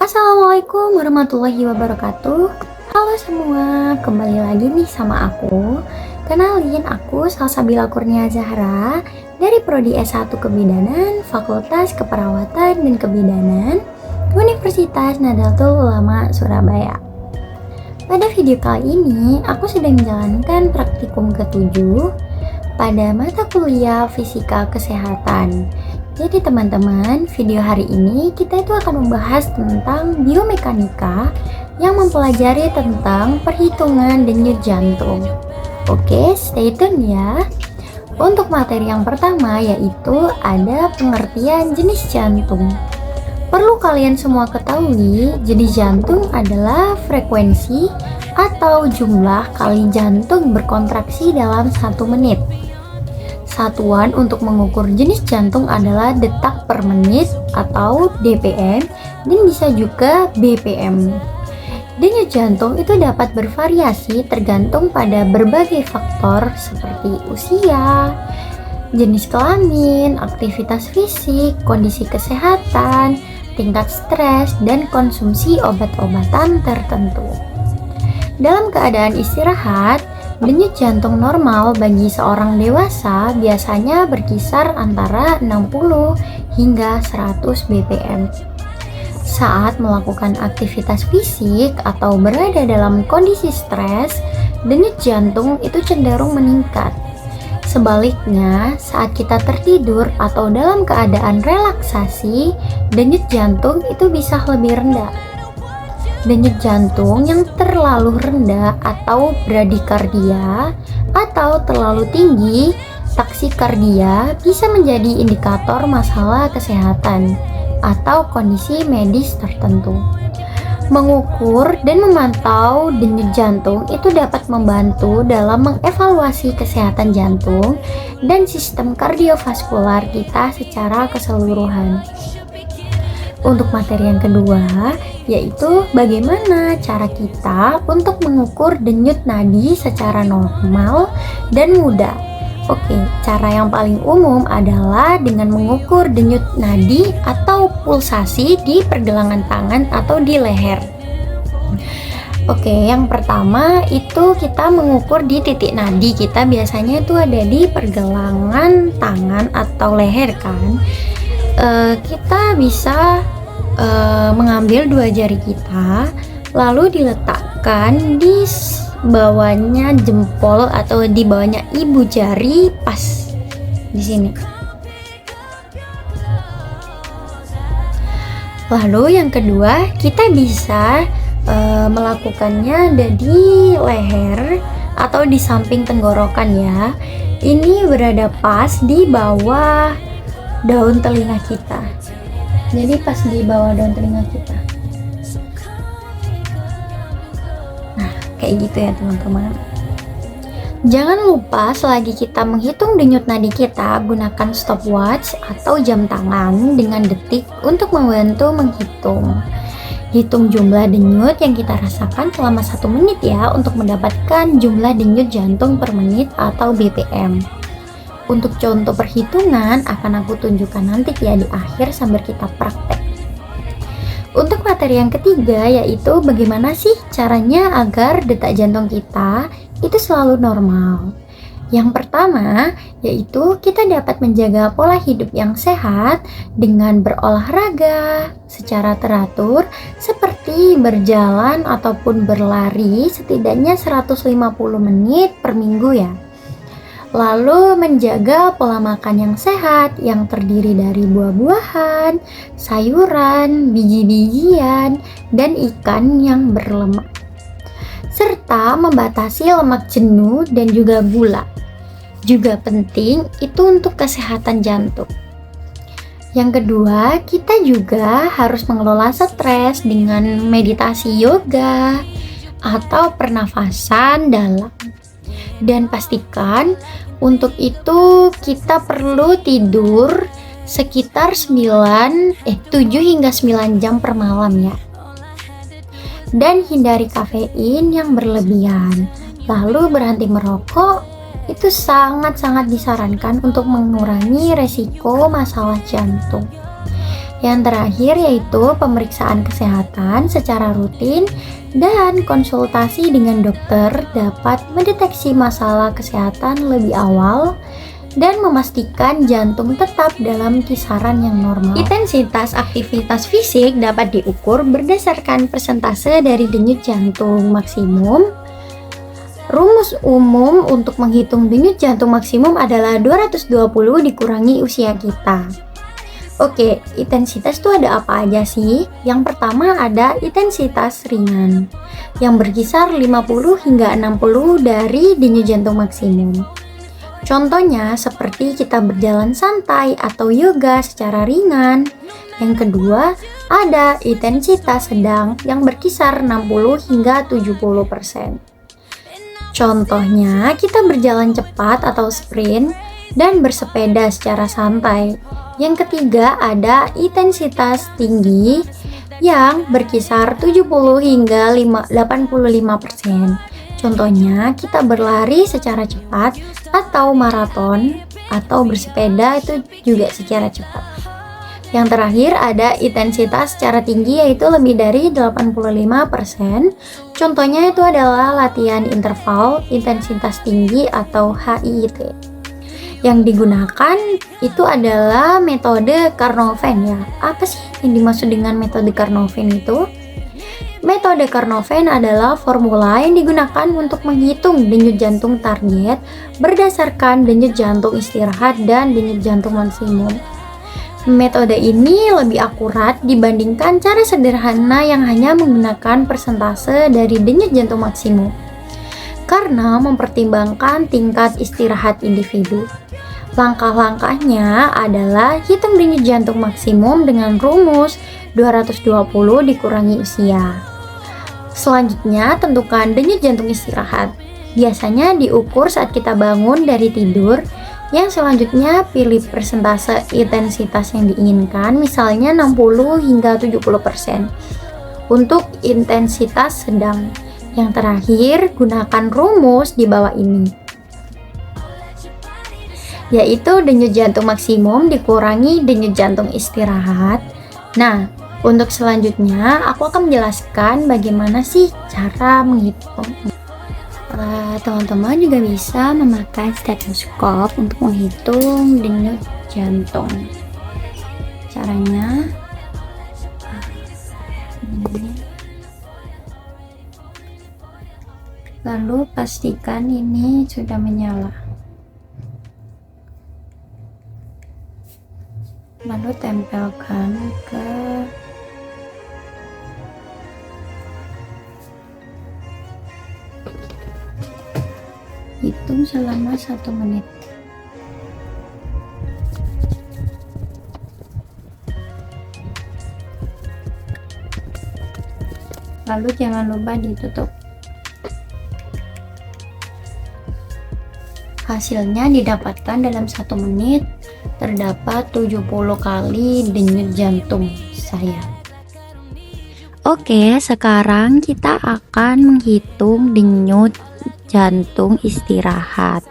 Assalamualaikum warahmatullahi wabarakatuh. Halo semua, kembali lagi nih sama aku. Kenalin, aku Salsabila Kurnia Zahra dari Prodi S1 Kebidanan, Fakultas Keperawatan dan Kebidanan, Universitas Nahdlatul Ulama Surabaya. Pada video kali ini, aku sedang menjalankan praktikum ke-7 pada mata kuliah Fisika Kesehatan. Jadi teman-teman, video hari ini kita itu akan membahas tentang biomekanika yang mempelajari tentang perhitungan denyut jantung. Oke, stay tune ya. Untuk materi yang pertama yaitu ada pengertian jenis jantung. Perlu kalian semua ketahui, jenis jantung adalah frekuensi atau jumlah kali jantung berkontraksi dalam 1 menit. Satuan untuk mengukur jenis jantung adalah detak per menit atau DPM dan bisa juga BPM. Denyut jantung itu dapat bervariasi tergantung pada berbagai faktor seperti usia, jenis kelamin, aktivitas fisik, kondisi kesehatan, tingkat stres, dan konsumsi obat-obatan tertentu. Dalam keadaan istirahat, denyut jantung normal bagi seorang dewasa biasanya berkisar antara 60 hingga 100 bpm. Saat melakukan aktivitas fisik atau berada dalam kondisi stres, denyut jantung itu cenderung meningkat. Sebaliknya, saat kita tertidur atau dalam keadaan relaksasi, denyut jantung itu bisa lebih rendah. Denyut jantung yang terlalu rendah atau bradikardia atau terlalu tinggi taksikardia bisa menjadi indikator masalah kesehatan atau kondisi medis tertentu. Mengukur dan memantau denyut jantung itu dapat membantu dalam mengevaluasi kesehatan jantung dan sistem kardiovaskular kita secara keseluruhan. Untuk materi yang kedua, yaitu bagaimana cara kita untuk mengukur denyut nadi secara normal dan mudah. Oke, cara yang paling umum adalah dengan mengukur denyut nadi atau pulsasi di pergelangan tangan atau di leher. Oke, yang pertama itu kita mengukur di titik nadi kita, biasanya itu ada di pergelangan tangan atau leher kan. Kita bisa mengambil 2 jari kita lalu diletakkan di bawahnya jempol atau di bawahnya ibu jari, pas di sini. Lalu yang kedua, kita bisa melakukannya ada di leher atau di samping tenggorokan ya. Ini berada pas di bawah daun telinga kita. Jadi pas di bawah daun telinga kita. Nah, kayak gitu ya teman-teman. Jangan lupa selagi kita menghitung denyut nadi kita, gunakan stopwatch atau jam tangan dengan detik untuk membantu menghitung. Hitung jumlah denyut yang kita rasakan selama 1 menit ya, untuk mendapatkan jumlah denyut jantung per menit atau BPM. Untuk contoh perhitungan akan aku tunjukkan nanti ya di akhir sambil kita praktek. Untuk materi yang ketiga yaitu bagaimana sih caranya agar detak jantung kita itu selalu normal. Yang pertama yaitu kita dapat menjaga pola hidup yang sehat dengan berolahraga secara teratur seperti berjalan ataupun berlari setidaknya 150 menit per minggu ya. Lalu menjaga pola makan yang sehat yang terdiri dari buah-buahan, sayuran, biji-bijian, dan ikan yang berlemak. Serta membatasi lemak jenuh dan juga gula. Juga penting itu untuk kesehatan jantung. Yang kedua, kita juga harus mengelola stres dengan meditasi yoga atau pernafasan dalam. Dan pastikan untuk itu kita perlu tidur sekitar 7 hingga 9 jam per malam ya. Dan hindari kafein yang berlebihan. Lalu berhenti merokok itu sangat-sangat disarankan untuk mengurangi resiko masalah jantung. Yang terakhir yaitu pemeriksaan kesehatan secara rutin dan konsultasi dengan dokter dapat mendeteksi masalah kesehatan lebih awal dan memastikan jantung tetap dalam kisaran yang normal. Intensitas aktivitas fisik dapat diukur berdasarkan persentase dari denyut jantung maksimum. Rumus umum untuk menghitung denyut jantung maksimum adalah 220 dikurangi usia kita. Oke, intensitas itu ada apa aja sih? Yang pertama ada intensitas ringan yang berkisar 50 hingga 60 dari denyut jantung maksimum. Contohnya seperti kita berjalan santai atau yoga secara ringan. Yang kedua, ada intensitas sedang yang berkisar 60 hingga 70%. Contohnya, kita berjalan cepat atau sprint dan bersepeda secara santai. Yang ketiga, ada intensitas tinggi yang berkisar 70 hingga 85%. Contohnya, kita berlari secara cepat atau maraton atau bersepeda itu juga secara cepat. Yang terakhir ada intensitas secara tinggi yaitu lebih dari 85%. Contohnya itu adalah latihan interval intensitas tinggi atau HIIT. Yang digunakan itu adalah metode Carnot-Venn ya. Apa sih yang dimaksud dengan metode Carnot-Venn itu? Metode Carnot-Venn adalah formula yang digunakan untuk menghitung denyut jantung target berdasarkan denyut jantung istirahat dan denyut jantung maksimum. Metode ini lebih akurat dibandingkan cara sederhana yang hanya menggunakan persentase dari denyut jantung maksimum karena mempertimbangkan tingkat istirahat individu. Langkah-langkahnya adalah hitung denyut jantung maksimum dengan rumus 220 dikurangi usia. Selanjutnya, tentukan denyut jantung istirahat. Biasanya diukur saat kita bangun dari tidur. Yang selanjutnya, pilih persentase intensitas yang diinginkan, misalnya 60 hingga 70%. Untuk intensitas sedang. Yang terakhir, gunakan rumus di bawah ini, yaitu denyut jantung maksimum dikurangi denyut jantung istirahat. Nah, untuk selanjutnya aku akan menjelaskan bagaimana sih cara menghitung. Teman-teman juga bisa memakai stetoskop untuk menghitung denyut jantung. Caranya ini. Lalu pastikan ini sudah menyala. Lalu tempelkan ke hitung selama 1 menit. Lalu jangan lupa ditutup. Hasilnya didapatkan dalam 1 menit terdapat 70 kali denyut jantung saya. Oke, sekarang kita akan menghitung denyut jantung istirahat.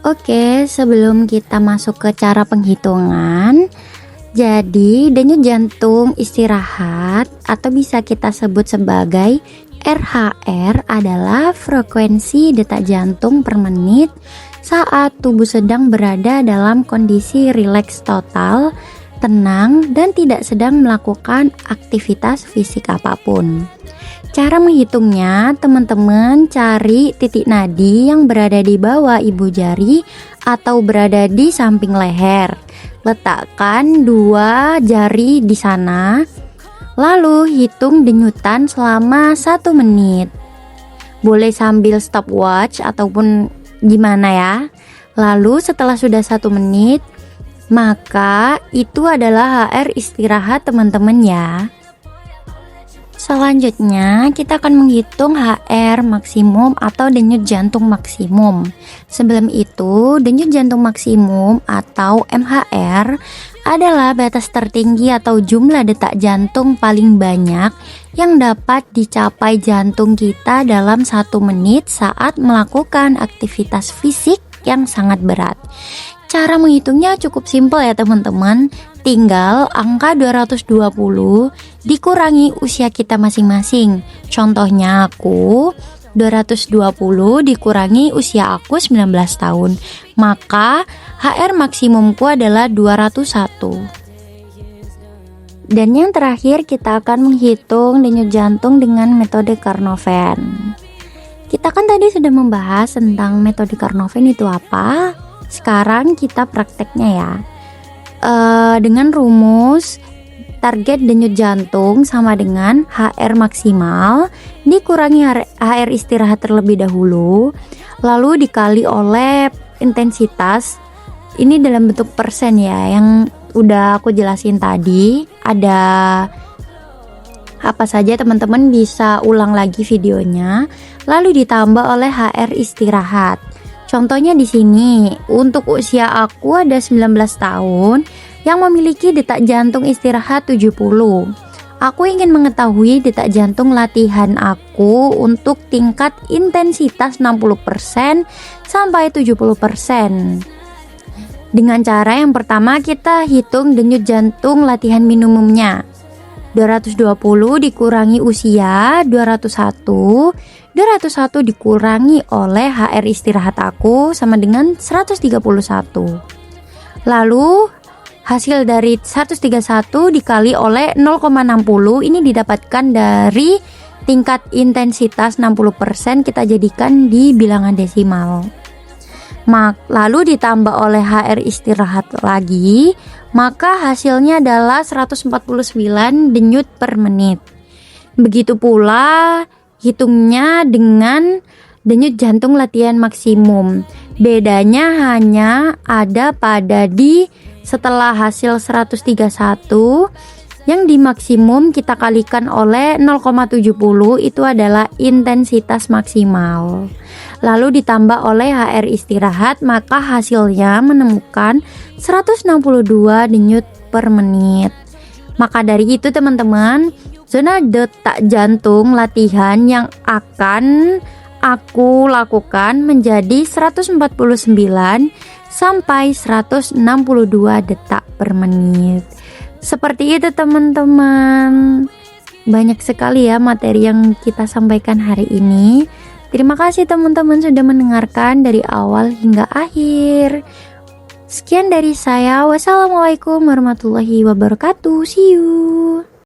Oke, sebelum kita masuk ke cara penghitungan, jadi denyut jantung istirahat atau bisa kita sebut sebagai RHR adalah frekuensi detak jantung per menit saat tubuh sedang berada dalam kondisi rileks total, tenang, dan tidak sedang melakukan aktivitas fisik apapun. Cara menghitungnya, teman-teman cari titik nadi yang berada di bawah ibu jari atau berada di samping leher. Letakkan 2 jari di sana, lalu hitung denyutan selama 1 menit. Boleh sambil stopwatch ataupun gimana ya. Lalu setelah sudah 1 menit, maka itu adalah HR istirahat teman-teman ya. Selanjutnya kita akan menghitung HR maksimum atau denyut jantung maksimum. Sebelum itu, denyut jantung maksimum atau MHR adalah batas tertinggi atau jumlah detak jantung paling banyak yang dapat dicapai jantung kita dalam 1 menit saat melakukan aktivitas fisik yang sangat berat. Cara menghitungnya cukup simpel ya teman-teman. Tinggal angka 220 dikurangi usia kita masing-masing. Contohnya aku 220 dikurangi usia aku 19 tahun. Maka HR maksimumku adalah 201. Dan yang terakhir kita akan menghitung denyut jantung dengan metode Carnot-Venn. Kita kan tadi sudah membahas tentang metode Carnot-Venn itu apa. Sekarang kita prakteknya ya. Dengan rumus target denyut jantung sama dengan HR maksimal dikurangi HR istirahat terlebih dahulu, lalu dikali oleh intensitas. Ini dalam bentuk persen ya, yang udah aku jelasin tadi. Ada apa saja teman-teman bisa ulang lagi videonya, lalu ditambah oleh HR istirahat. Contohnya di sini, untuk usia aku ada 19 tahun yang memiliki detak jantung istirahat 70. Aku ingin mengetahui detak jantung latihan aku untuk tingkat intensitas 60% sampai 70%. Dengan cara yang pertama kita hitung denyut jantung latihan minimumnya. 220 dikurangi usia 201 dikurangi oleh HR istirahat aku sama dengan 131. Lalu hasil dari 131 dikali oleh 0,60 ini didapatkan dari tingkat intensitas 60%, kita jadikan di bilangan desimal. Lalu ditambah oleh HR istirahat lagi, maka hasilnya adalah 149 denyut per menit. Begitu pula hitungnya dengan denyut jantung latihan maksimum. Bedanya hanya ada pada di setelah hasil 131 yang di maksimum kita kalikan oleh 0,70 itu adalah intensitas maksimal. Lalu ditambah oleh HR istirahat, maka hasilnya menemukan 162 denyut per menit. Maka dari itu teman-teman, zona detak jantung latihan yang akan aku lakukan menjadi 149 sampai 162 detak per menit. Seperti itu teman-teman. Banyak sekali ya materi yang kita sampaikan hari ini. Terima kasih teman-teman sudah mendengarkan dari awal hingga akhir. Sekian dari saya. Wassalamualaikum warahmatullahi wabarakatuh. See you.